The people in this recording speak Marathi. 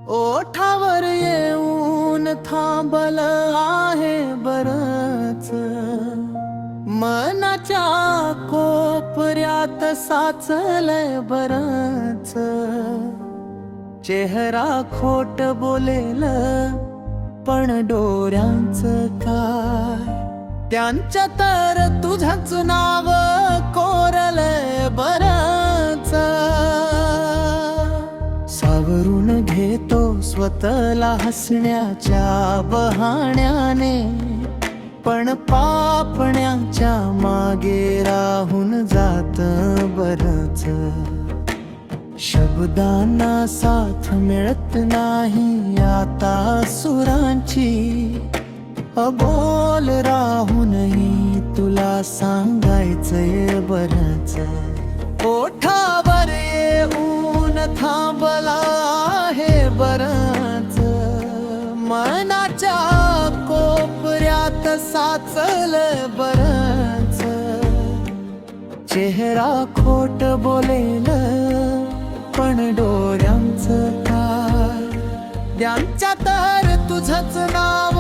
ओठावर येऊन थांबल आहे बरच, मनाच्या कोपऱ्यात साचलय बरच. चेहरा खोट बोलेल पण डोळ्यांचं काय, त्यांच्या तर तुझंच नाव कोरलंय बरच. सावरून घेतो स्वतःला हसण्याच्या बहाण्याने, पण पापण्याच्या मागे राहून जात बरच. शब्दांना साथ मिळत नाही आता सुरांची, अबोल राहूनही तुला सांगायचंय बरच. ओठावर येऊन थांबला आहे बरच, मनाच्या कोपऱ्यात साचल बरच. चेहरा खोट बोलेल पण डोळ्यांचं काय, त्यांच्या तर तुझंच नाव